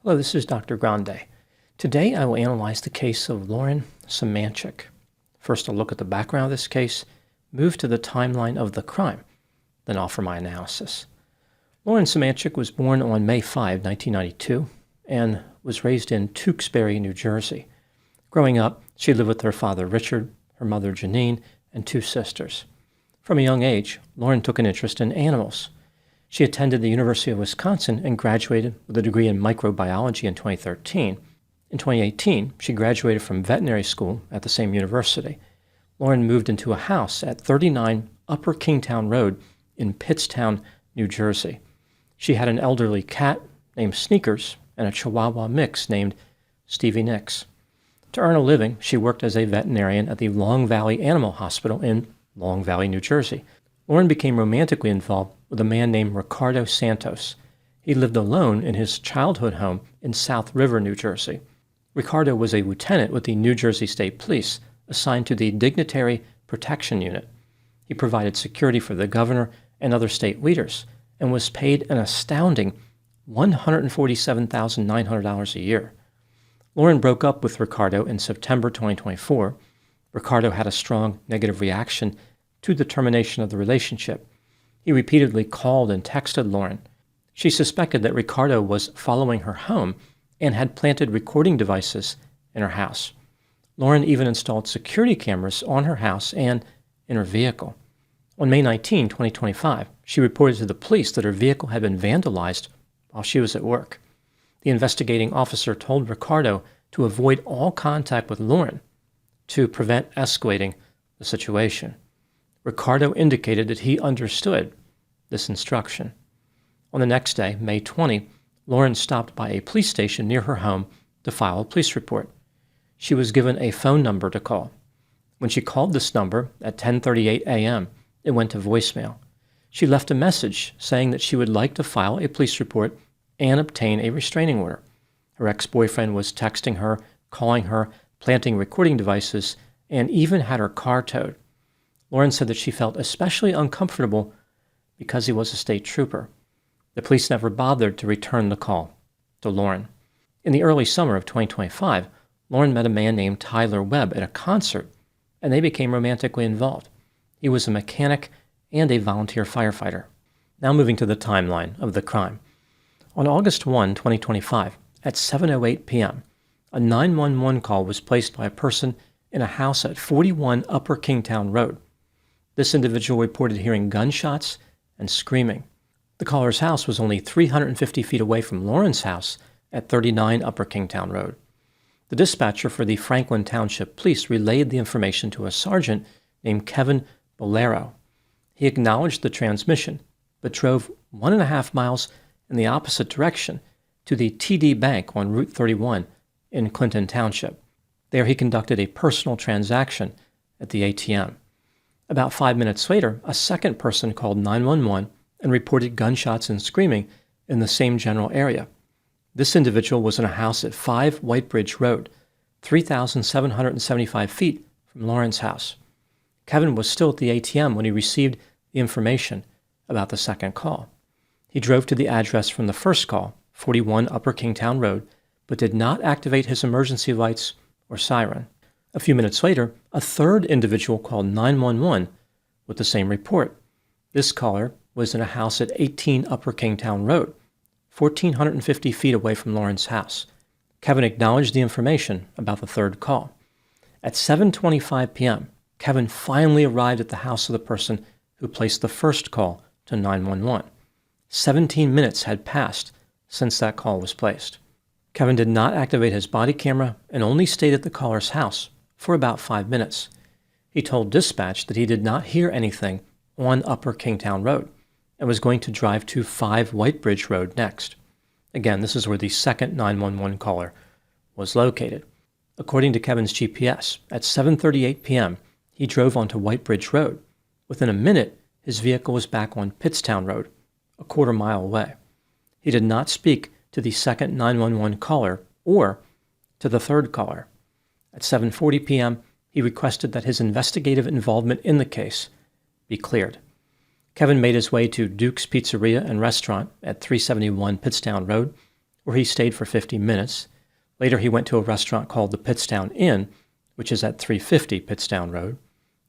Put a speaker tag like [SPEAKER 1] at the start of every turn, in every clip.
[SPEAKER 1] Hello, this is Dr. Grande. Today I will analyze the case of Lauren Semanchik. First, I'll look at the background of this case, move to the timeline of the crime, then offer my analysis. Lauren Semanchik was born on May 5, 1992, and was raised in Tewksbury, New Jersey. Growing up, she lived with her father Richard, her mother Janine, and two sisters. From a young age, Lauren took an interest in animals. She attended the University of Wisconsin and graduated with a degree in microbiology in 2013. In 2018, she graduated from veterinary school at the same university. Lauren moved into a house at 39 Upper Kingstown Road in Pittstown, New Jersey. She had an elderly cat named Sneakers and a Chihuahua mix named Stevie Nicks. To earn a living, she worked as a veterinarian at the Long Valley Animal Hospital in Long Valley, New Jersey. Lauren became romantically involved with a man named Ricardo Santos. He lived alone in his childhood home in South River, New Jersey. Ricardo was a lieutenant with the New Jersey State Police, assigned to the Dignitary Protection Unit. He provided security for the governor and other state leaders, and was paid an astounding $147,900 a year. Lauren broke up with Ricardo in September 2024. Ricardo had a strong negative reaction to the termination of the relationship. He repeatedly called and texted Lauren. She suspected that Ricardo was following her home and had planted recording devices in her house. Lauren even installed security cameras on her house and in her vehicle. On May 19, 2025, she reported to the police that her vehicle had been vandalized while she was at work. The investigating officer told Ricardo to avoid all contact with Lauren to prevent escalating the situation. Ricardo indicated that he understood this instruction. On the next day, May 20, Lauren stopped by a police station near her home to file a police report. She was given a phone number to call. When she called this number at 10:38 a.m., it went to voicemail. She left a message saying that she would like to file a police report and obtain a restraining order. Her ex-boyfriend was texting her, calling her, planting recording devices, and even had her car towed. Lauren said that she felt especially uncomfortable because he was a state trooper. The police never bothered to return the call to Lauren. In the early summer of 2025, Lauren met a man named Tyler Webb at a concert, and they became romantically involved. He was a mechanic and a volunteer firefighter. Now moving to the timeline of the crime. On August 1, 2025, at 7:08 p.m., a 911 call was placed by a person in a house at 41 Upper Kingstown Road. This individual reported hearing gunshots and screaming. The caller's house was only 350 feet away from Lauren's house at 39 Upper Kingstown Road. The dispatcher for the Franklin Township Police relayed the information to a sergeant named Kevin Bolero. He acknowledged the transmission, but drove 1.5 miles in the opposite direction to the TD Bank on Route 31 in Clinton Township. There he conducted a personal transaction at the ATM. About 5 minutes later, a second person called 911 and reported gunshots and screaming in the same general area. This individual was in a house at 5 Whitebridge Road, 3,775 feet from Lauren's house. Kevin was still at the ATM when he received the information about the second call. He drove to the address from the first call, 41 Upper Kingstown Road, but did not activate his emergency lights or siren. A few minutes later, a third individual called 911 with the same report. This caller was in a house at 18 Upper Kingstown Road, 1,450 feet away from Lauren's house. Kevin acknowledged the information about the third call. At 7:25 p.m., Kevin finally arrived at the house of the person who placed the first call to 911. 17 minutes had passed since that call was placed. Kevin did not activate his body camera and only stayed at the caller's house for about 5 minutes. He told dispatch that he did not hear anything on Upper Kingstown Road and was going to drive to 5 Whitebridge Road next. Again, this is where the second 911 caller was located. According to Kevin's GPS, at 7:38 p.m., he drove onto Whitebridge Road. Within a minute, his vehicle was back on Pittstown Road, a quarter mile away. He did not speak to the second 911 caller or to the third caller. At 7:40 p.m., he requested that his investigative involvement in the case be cleared. Kevin made his way to Duke's Pizzeria and Restaurant at 371 Pittstown Road, where he stayed for 50 minutes. Later, he went to a restaurant called the Pittstown Inn, which is at 350 Pittstown Road.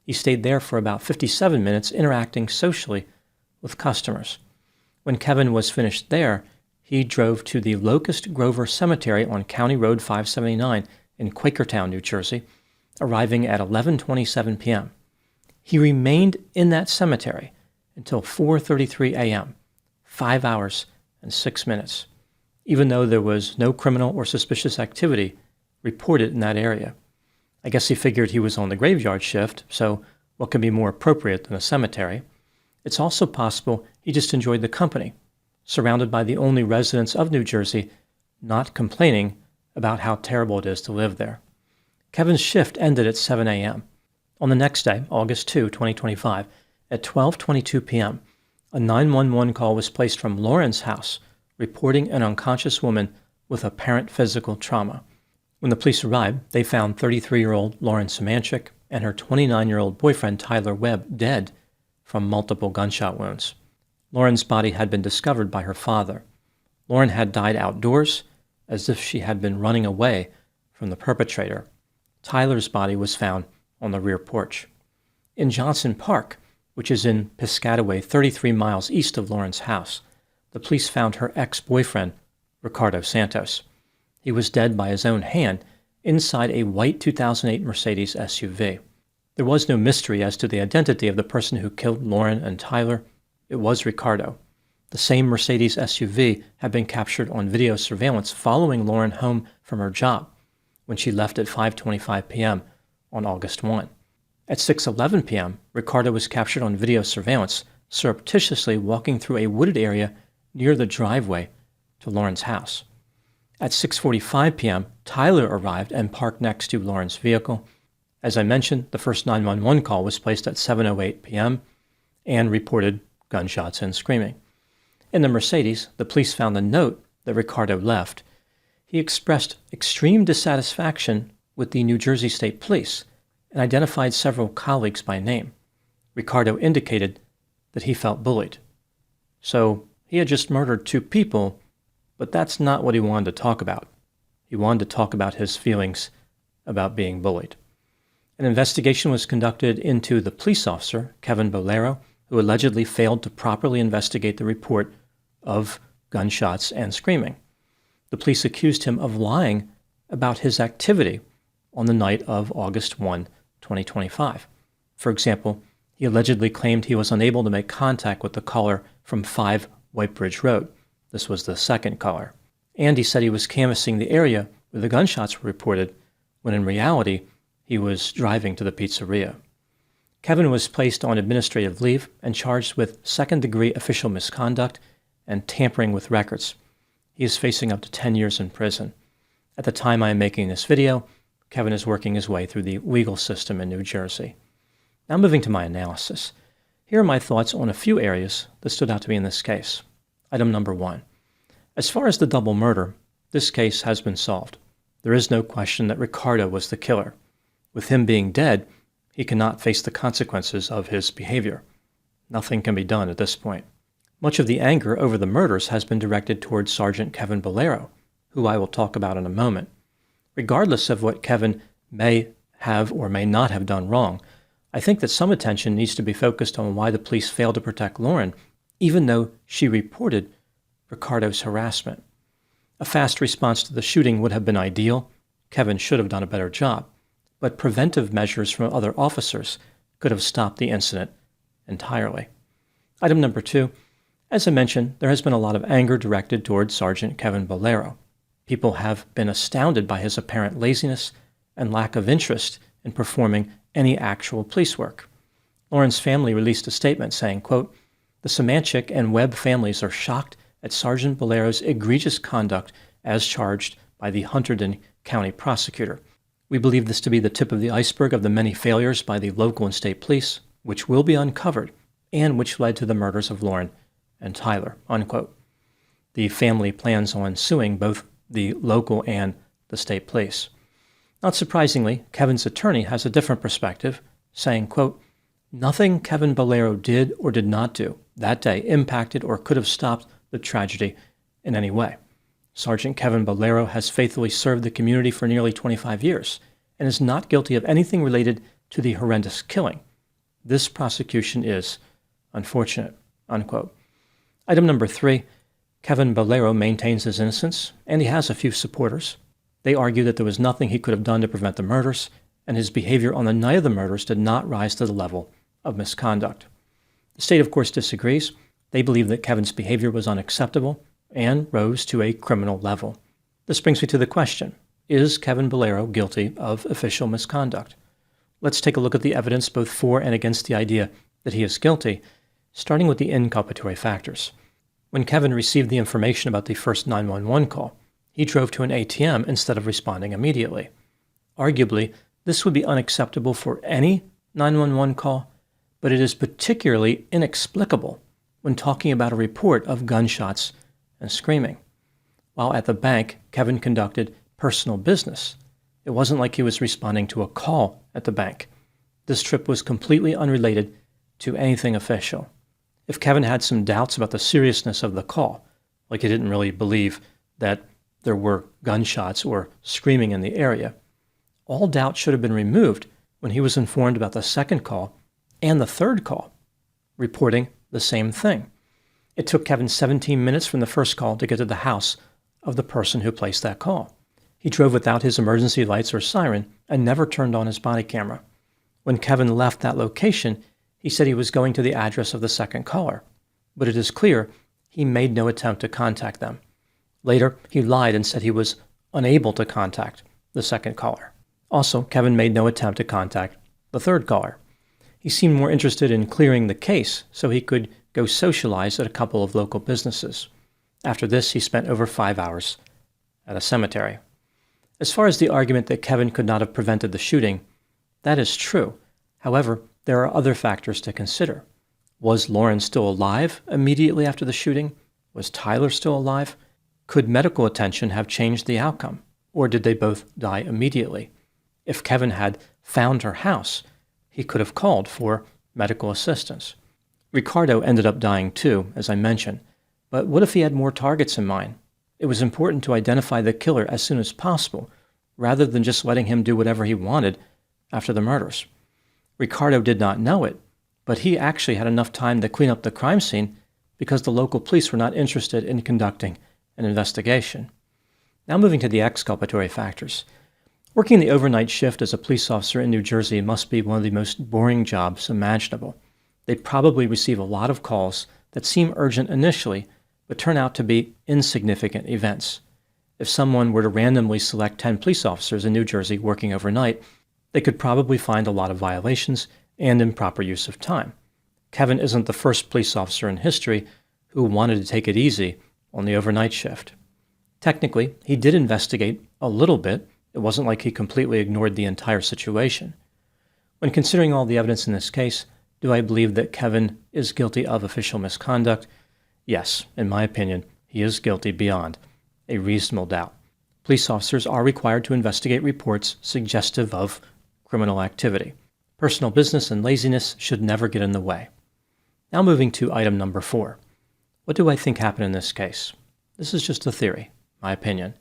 [SPEAKER 1] He stayed there for about 57 minutes, interacting socially with customers. When Kevin was finished there, he drove to the Locust Grover Cemetery on County Road 579 in Quakertown, New Jersey, arriving at 11:27 p.m. He remained in that cemetery until 4:33 a.m., 5 hours and 6 minutes, even though there was no criminal or suspicious activity reported in that area. I guess he figured he was on the graveyard shift, so what could be more appropriate than a cemetery? It's also possible he just enjoyed the company, surrounded by the only residents of New Jersey, not complaining about how terrible it is to live there. Kevin's shift ended at 7 a.m. On the next day, August 2, 2025, at 12:22 p.m., a 911 call was placed from Lauren's house, reporting an unconscious woman with apparent physical trauma. When the police arrived, they found 33-year-old Lauren Semanchik and her 29-year-old boyfriend Tyler Webb dead from multiple gunshot wounds. Lauren's body had been discovered by her father. Lauren had died outdoors, as if she had been running away from the perpetrator. Tyler's body was found on the rear porch. In Johnson Park, which is in Piscataway, 33 miles east of Lauren's house, the police found her ex-boyfriend, Ricardo Santos. He was dead by his own hand inside a white 2008 Mercedes SUV. There was no mystery as to the identity of the person who killed Lauren and Tyler. It was Ricardo. The same Mercedes SUV had been captured on video surveillance following Lauren home from her job when she left at 5:25 p.m. on August 1. At 6:11 p.m., Ricardo was captured on video surveillance surreptitiously walking through a wooded area near the driveway to Lauren's house. At 6:45 p.m., Tyler arrived and parked next to Lauren's vehicle. As I mentioned, the first 911 call was placed at 7:08 p.m. and reported gunshots and screaming. In the Mercedes, the police found a note that Ricardo left. He expressed extreme dissatisfaction with the New Jersey State Police and identified several colleagues by name. Ricardo indicated that he felt bullied. So he had just murdered 2 people, but that's not what he wanted to talk about. He wanted to talk about his feelings about being bullied. An investigation was conducted into the police officer, Kevin Bolero, who allegedly failed to properly investigate the report of gunshots and screaming. The police accused him of lying about his activity on the night of August 1, 2025. For example, he allegedly claimed he was unable to make contact with the caller from 5 White Bridge Road. This was the second caller. And he said he was canvassing the area where the gunshots were reported, when in reality, he was driving to the pizzeria. Kevin was placed on administrative leave and charged with second-degree official misconduct and tampering with records. He is facing up to 10 years in prison. At the time I am making this video, Kevin is working his way through the legal system in New Jersey. Now moving to my analysis. Here are my thoughts on a few areas that stood out to me in this case. Item number 1. As far as the double murder, this case has been solved. There is no question that Ricardo was the killer. With him being dead, he cannot face the consequences of his behavior. Nothing can be done at this point. Much of the anger over the murders has been directed towards Sergeant Kevin Bolero, who I will talk about in a moment. Regardless of what Kevin may have or may not have done wrong, I think that some attention needs to be focused on why the police failed to protect Lauren, even though she reported Ricardo's harassment. A fast response to the shooting would have been ideal. Kevin should have done a better job, but preventive measures from other officers could have stopped the incident entirely. Item number 2. As I mentioned, there has been a lot of anger directed towards Sergeant Kevin Bolero. People have been astounded by his apparent laziness and lack of interest in performing any actual police work. Lauren's family released a statement saying, quote, "The Semanchik and Webb families are shocked at Sergeant Bolero's egregious conduct as charged by the Hunterdon County prosecutor. We believe this to be the tip of the iceberg of the many failures by the local and state police, which will be uncovered and which led to the murders of Lauren and Tyler," unquote. The family plans on suing both the local and the state police. Not surprisingly, Kevin's attorney has a different perspective, saying, quote, "Nothing Kevin Bolero did or did not do that day impacted or could have stopped the tragedy in any way. Sergeant Kevin Bolero has faithfully served the community for nearly 25 years and is not guilty of anything related to the horrendous killing. This prosecution is unfortunate." Unquote. Item number 3, Kevin Bolero maintains his innocence, and he has a few supporters. They argue that there was nothing he could have done to prevent the murders, and his behavior on the night of the murders did not rise to the level of misconduct. The state, of course, disagrees. They believe that Kevin's behavior was unacceptable and rose to a criminal level. This brings me to the question, is Kevin Bolero guilty of official misconduct? Let's take a look at the evidence both for and against the idea that he is guilty, starting with the inculpatory factors. When Kevin received the information about the first 911 call, he drove to an ATM instead of responding immediately. Arguably, this would be unacceptable for any 911 call, but it is particularly inexplicable when talking about a report of gunshots and screaming. While at the bank, Kevin conducted personal business. It wasn't like he was responding to a call at the bank. This trip was completely unrelated to anything official. If Kevin had some doubts about the seriousness of the call, like he didn't really believe that there were gunshots or screaming in the area, all doubt should have been removed when he was informed about the second call and the third call, reporting the same thing. It took Kevin 17 minutes from the first call to get to the house of the person who placed that call. He drove without his emergency lights or siren and never turned on his body camera. When Kevin left that location, he said he was going to the address of the second caller, but it is clear he made no attempt to contact them. Later, he lied and said he was unable to contact the second caller. Also, Kevin made no attempt to contact the third caller. He seemed more interested in clearing the case so he could go socialize at a couple of local businesses. After this, he spent over 5 hours at a cemetery. As far as the argument that Kevin could not have prevented the shooting, that is true. However, there are other factors to consider. Was Lauren still alive immediately after the shooting? Was Tyler still alive? Could medical attention have changed the outcome? Or did they both die immediately? If Kevin had found her house, he could have called for medical assistance. Ricardo ended up dying too, as I mentioned. But what if he had more targets in mind? It was important to identify the killer as soon as possible, rather than just letting him do whatever he wanted after the murders. Ricardo did not know it, but he actually had enough time to clean up the crime scene because the local police were not interested in conducting an investigation. Now moving to the exculpatory factors. Working the overnight shift as a police officer in New Jersey must be one of the most boring jobs imaginable. They probably receive a lot of calls that seem urgent initially, but turn out to be insignificant events. If someone were to randomly select 10 police officers in New Jersey working overnight, they could probably find a lot of violations and improper use of time. Kevin isn't the first police officer in history who wanted to take it easy on the overnight shift. Technically, he did investigate a little bit. It wasn't like he completely ignored the entire situation. When considering all the evidence in this case, do I believe that Kevin is guilty of official misconduct? Yes, in my opinion, he is guilty beyond a reasonable doubt. Police officers are required to investigate reports suggestive of criminal activity. Personal business and laziness should never get in the way. Now moving to item number 4. What do I think happened in this case? This is just a theory, my opinion.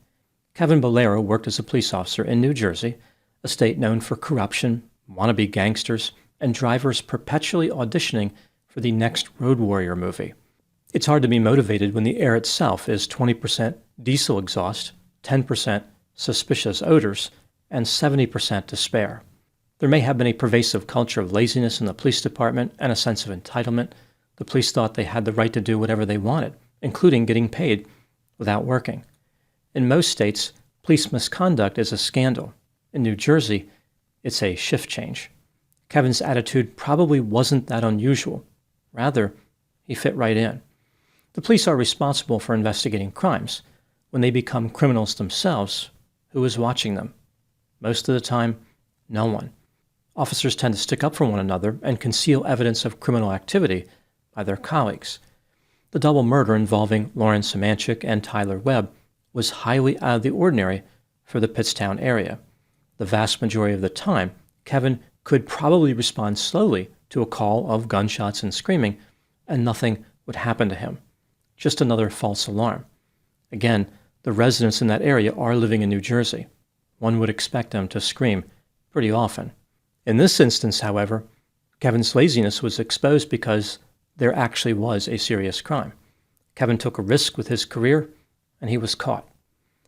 [SPEAKER 1] Kevin Bolero worked as a police officer in New Jersey, a state known for corruption, wannabe gangsters, and drivers perpetually auditioning for the next Road Warrior movie. It's hard to be motivated when the air itself is 20% diesel exhaust, 10% suspicious odors, and 70% despair. There may have been a pervasive culture of laziness in the police department and a sense of entitlement. The police thought they had the right to do whatever they wanted, including getting paid without working. In most states, police misconduct is a scandal. In New Jersey, it's a shift change. Kevin's attitude probably wasn't that unusual. Rather, he fit right in. The police are responsible for investigating crimes. When they become criminals themselves, who is watching them? Most of the time, no one. Officers tend to stick up for one another and conceal evidence of criminal activity by their colleagues. The double murder involving Lauren Semanchik and Tyler Webb was highly out of the ordinary for the Pittstown area. The vast majority of the time, Kevin could probably respond slowly to a call of gunshots and screaming, and nothing would happen to him. Just another false alarm. Again, The residents in that area are living in New Jersey. One would expect them to scream pretty often. In this instance, however, Kevin's laziness was exposed because there actually was a serious crime. Kevin took a risk with his career, and he was caught.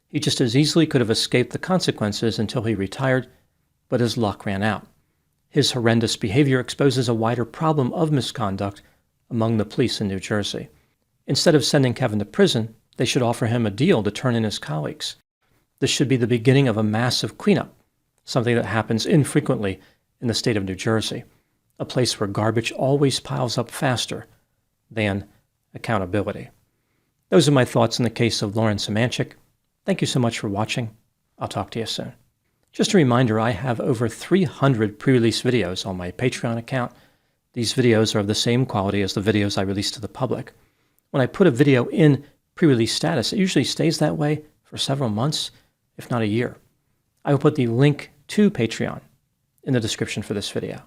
[SPEAKER 1] He just as easily could have escaped the consequences until he retired, but his luck ran out. His horrendous behavior exposes a wider problem of misconduct among the police in New Jersey. Instead of sending Kevin to prison, they should offer him a deal to turn in his colleagues. This should be the beginning of a massive cleanup, something that happens infrequently in the state of New Jersey, a place where garbage always piles up faster than accountability. Those are my thoughts in the case of Lauren Semanchik. Thank you so much for watching. I'll talk to you soon. Just a reminder, I have over 300 pre-release videos on my Patreon account. These videos are of the same quality as the videos I release to the public. When I put a video in pre-release status, it usually stays that way for several months, if not a year. I will put the link to Patreon in the description for this video.